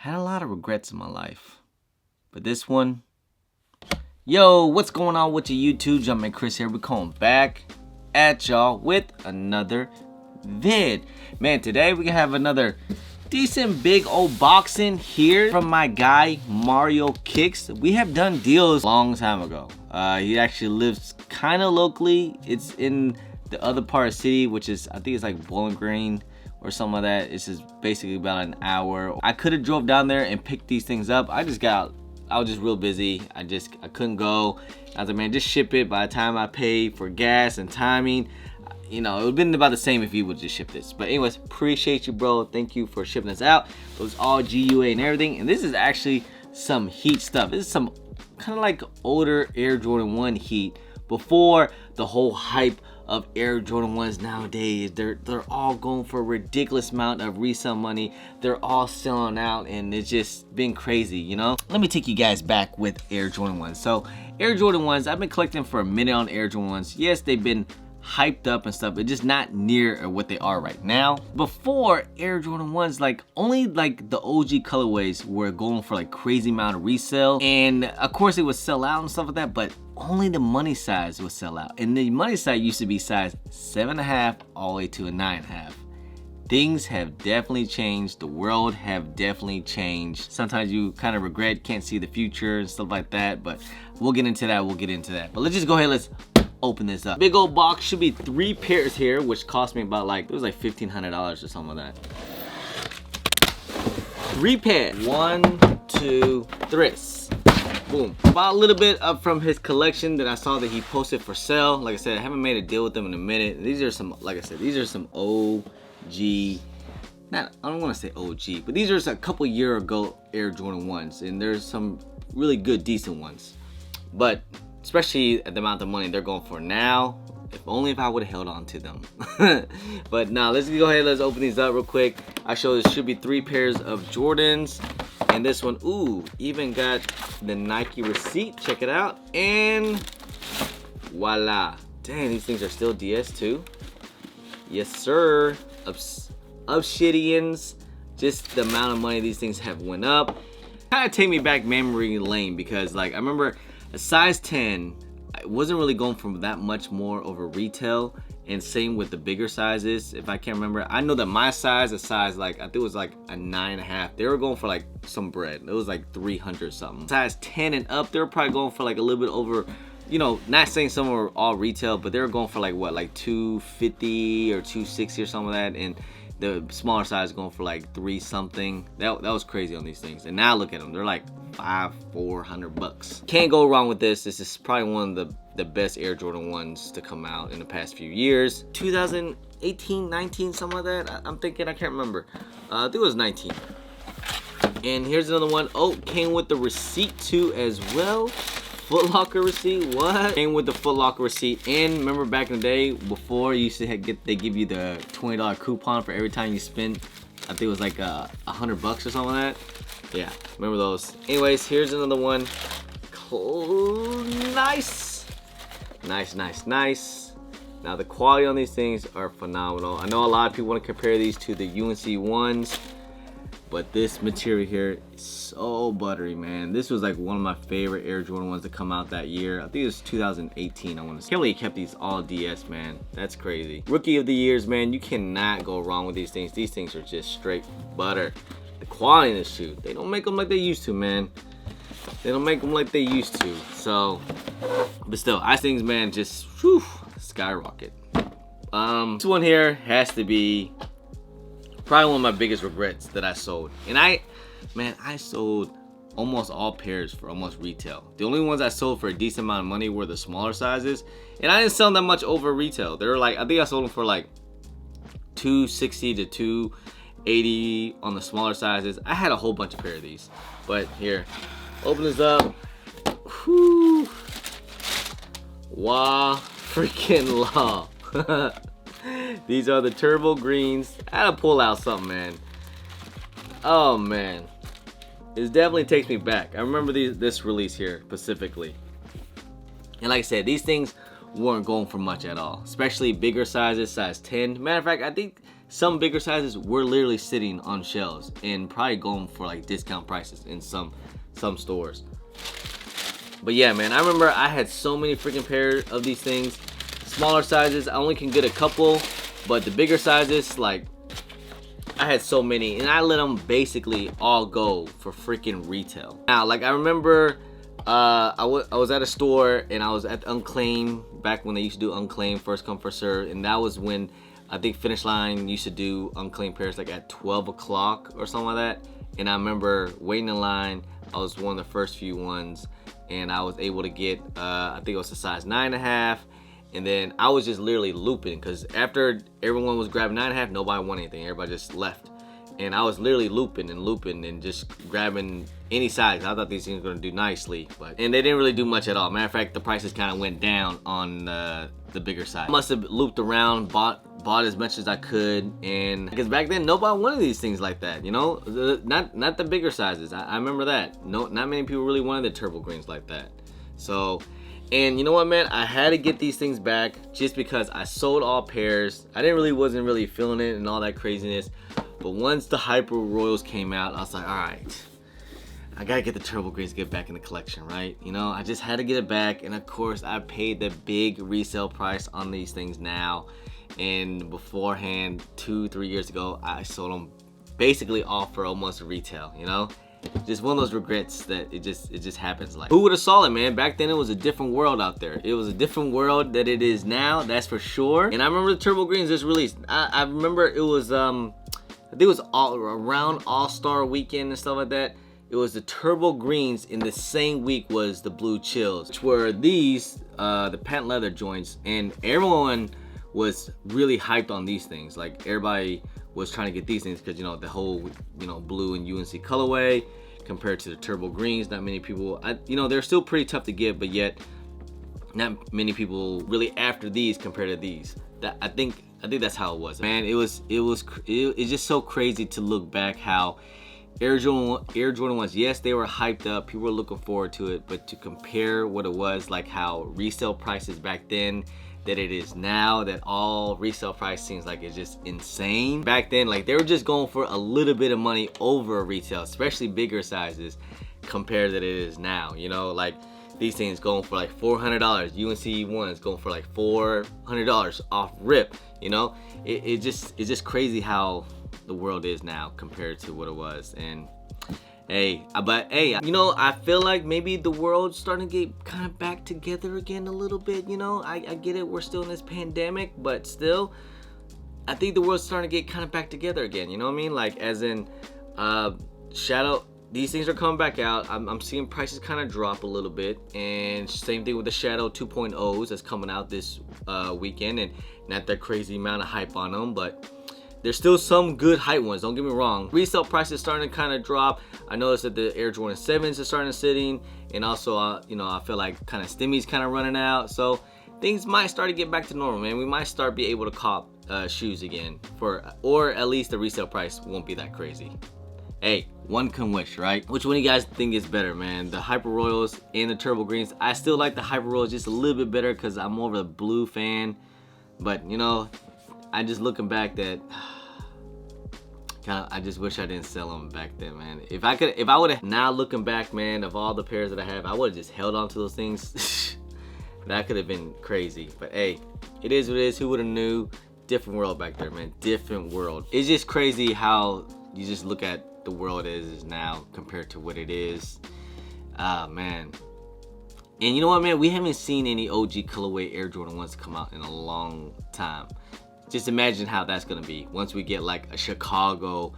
had a lot of regrets in my life, but this one, yo, what's going on with your YouTube? Jumpman Chris here. We're coming back at y'all with another vid. Man, today we have another decent big old boxing here from my guy Mario Kicks. We have done deals a long time ago. He actually lives kind of locally. It's in the other part of the city, which is, I think it's like Bowling Green or something like that. It's just basically about an hour. I could have drove down there and picked these things up. I was just real busy. I couldn't go. I was like, man, just ship it. By the time I pay for gas and timing, you know, it would have been about the same if you would just ship this. But anyways, appreciate you, bro. Thank you for shipping this out. It was all GUA and everything. And this is actually some heat stuff. This is some kind of like older Air Jordan 1 heat before the whole hype of Air Jordan 1s nowadays. They're all going for a ridiculous amount of resale money. They're all selling out and it's just been crazy, you know? Let me take you guys back with Air Jordan 1s. So Air Jordan 1s, I've been collecting for a minute on Air Jordan 1s. Yes, they've been hyped up and stuff, but just not near what they are right now. Before, Air Jordan 1s, like only like the OG colorways were going for like crazy amount of resale, and of course it would sell out and stuff like that, but only the money size would sell out. And the money size used to be size 7.5 all the way to a 9.5. Things have definitely changed. The world have definitely changed. Sometimes you kind of regret, can't see the future and stuff like that, but we'll get into that. But let's just go ahead, let's open this up. Big old box, should be 3 pairs here, which cost me about like, it was like $1,500 or something like that. 3 pairs. 1, 2, 3. Boom. About a little bit up from his collection that I saw that he posted for sale. Like I said, I haven't made a deal with them in a minute. These are some, like I said, these are some OG, I don't want to say OG, but these are a couple year ago Air Jordan 1s, and there's some really good, decent ones. But especially at the amount of money they're going for now, if only if I would have held on to them. But now let's go ahead, let's open these up real quick. I show this should be 3 pairs of Jordans, and this one, ooh, even got the Nike receipt. Check it out, and voila. Dang, these things are still DS too. Yes sir. Obsidians. Just the amount of money these things have went up. Kind of take me back memory lane, because like I remember a size 10, I wasn't really going for that much more over retail, and same with the bigger sizes. If I can't remember, I know that my size, a size like, I think it was like a 9.5, they were going for like some bread. It was like 300 something. Size 10 and up, they were probably going for like a little bit over, you know, not saying some were all retail, but they were going for like what, like 250 or 260 or something like that, and the smaller size going for like 3 something. That was crazy on these things. And now look at them, they're like $400. Can't go wrong with this. This is probably one of the best Air Jordan 1s to come out in the past few years. 2018, 19, something like that. I'm thinking, I can't remember. I think it was 19. And here's another one. Oh, came with the receipt too as well. Foot Locker receipt, what? Came with the Foot Locker receipt. And remember back in the day, before you used to they give you the $20 coupon for every time you spend, I think it was like $100 or something like that. Yeah, remember those. Anyways, here's another one. Nice. Nice. Now the quality on these things are phenomenal. I know a lot of people want to compare these to the UNC ones, but this material here is so buttery, man. This was like one of my favorite Air Jordan 1s to come out that year. I think it was 2018, I want to say. Can't believe he kept these all DS, man. That's crazy. Rookie of the years, man. You cannot go wrong with these things. These things are just straight butter. The quality in this shoe, they don't make them like they used to, man. They don't make them like they used to. So, but still, I think, man, just whew, skyrocket. This one here has to be probably one of my biggest regrets that I sold. And I sold almost all pairs for almost retail. The only ones I sold for a decent amount of money were the smaller sizes, and I didn't sell them that much over retail. They were like, I think I sold them for like $260 to $280 on the smaller sizes. I had a whole bunch of pair of these, but here, open this up. Whew. Wow, freaking law. These are the turbo greens. I had to pull out something, man. Oh man, it definitely takes me back. I remember this release here specifically, and like I said, these things weren't going for much at all, especially bigger sizes, size 10. Matter of fact, I think some bigger sizes were literally sitting on shelves and probably going for like discount prices in some stores. But yeah, man, I remember I had so many freaking pairs of these things. Smaller sizes, I only can get a couple, but the bigger sizes, like, I had so many, and I let them basically all go for freaking retail. Now, like, I remember I was at a store, and I was at Unclaimed, back when they used to do Unclaimed, first come, first serve, and that was when I think Finish Line used to do Unclaimed pairs like at 12 o'clock or something like that. And I remember waiting in line. I was one of the first few ones, and I was able to get, I think it was a size 9.5. And then I was just literally looping, because after everyone was grabbing 9.5, nobody wanted anything. Everybody just left. And I was literally looping and just grabbing any size. I thought these things were gonna do nicely, and they didn't really do much at all. Matter of fact, the prices kind of went down on the bigger size. I must have looped around, bought as much as I could, and because back then nobody wanted these things like that, you know, not the bigger sizes. I remember that. No, not many people really wanted the turbo greens like that. So, and you know what, man, I had to get these things back just because I sold all pairs. I wasn't really feeling it and all that craziness. But once the Hyper Royals came out, I was like, all right, I gotta get the turbo greens to get back in the collection, right? You know, I just had to get it back. And of course, I paid the big resale price on these things now. And beforehand, 2-3 years ago, I sold them basically all for almost retail, you know? Just one of those regrets that it just happens. Like, who would have saw it, man? Back then it was a different world out there. It was a different world that it is now, that's for sure. And I remember the turbo greens just released. I remember it was I think it was all around All-Star weekend and stuff like that. It was the turbo greens, in the same week was the blue chills, which were these the patent leather joints, and everyone was really hyped on these things. Like, everybody was trying to get these things because, you know, the whole, you know, blue and UNC colorway compared to the turbo greens. Not many people, you know, they're still pretty tough to get, but yet not many people really after these compared to these. That I think that's how it was, man. It's just so crazy to look back how Air Jordan 1s, yes, they were hyped up, people were looking forward to it, but to compare what it was, like how resale prices back then that it is now, that all resale price seems like it's just insane. Back then, like, they were just going for a little bit of money over retail, especially bigger sizes, compared to that it is now, you know? Like, these things going for like $400. UNC ones going for like $400 off rip, you know? It's just crazy how the world is now compared to what it was. And hey, you know, I feel like maybe the world's starting to get kind of back together again a little bit, you know? I get it, we're still in this pandemic, but still, I think the world's starting to get kind of back together again, you know what I mean? Like, as in, Shadow, these things are coming back out. I'm seeing prices kind of drop a little bit, and same thing with the Shadow 2.0s that's coming out this weekend, and not that crazy amount of hype on them, but there's still some good hype ones, don't get me wrong. Resale prices starting to kind of drop. I noticed that the Air Jordan 7s are starting to sitting, and also, you know, I feel like kind of Stimmy's kind of running out, so things might start to get back to normal, man. We might start be able to cop shoes again, or at least the resale price won't be that crazy. Hey, one can wish, right? Which one of you guys think is better, man? The Hyper Royals and the Turbo Greens. I still like the Hyper Royals just a little bit better because I'm more of a blue fan. But, you know, I just looking back that I just wish I didn't sell them back then, man. If I would have, now looking back, man, of all the pairs that I have, I would have just held on to those things. That could have been crazy. But hey, it is what it is. Who would have knew? Different world back there, man. Different world. It's just crazy how you just look at the world is now compared to what it is. Ah, man. And you know what, man? We haven't seen any OG colorway Air Jordan 1s come out in a long time. Just imagine how that's gonna be once we get like a Chicago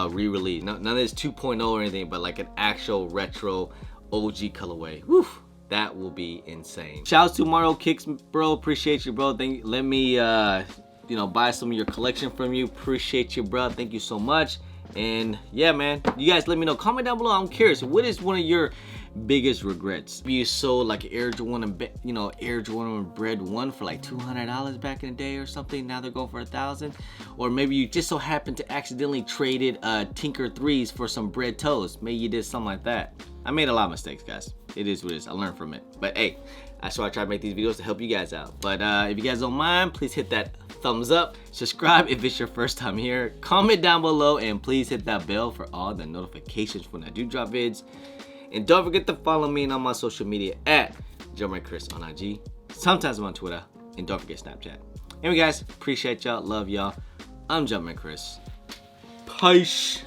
re-release. None of this 2.0 or anything, but like an actual retro OG colorway. Whew, that will be insane. Shouts to Mario Kicks, bro. Appreciate you, bro. Let me you know, buy some of your collection from you. Appreciate you, bro. Thank you so much. And yeah, man, you guys let me know. Comment down below. I'm curious, what is one of your biggest regrets? Maybe you sold like an Air Jordan, you know, Air Jordan Bread 1 for like $200 back in the day or something. Now they're going for $1,000. Or maybe you just so happened to accidentally traded Tinker 3s for some bread toes. Maybe you did something like that. I made a lot of mistakes, guys. It is what it is. I learned from it. But hey, That's why I try to make these videos to help you guys out. But if you guys don't mind, please hit that thumbs up, subscribe if it's your first time here, comment down below, and please hit that bell for all the notifications when I do drop vids. And don't forget to follow me on my social media at Chris on IG. Sometimes I'm on Twitter. And don't forget Snapchat. Anyway guys, appreciate y'all, love y'all. I'm Jumpman Chris. Peace.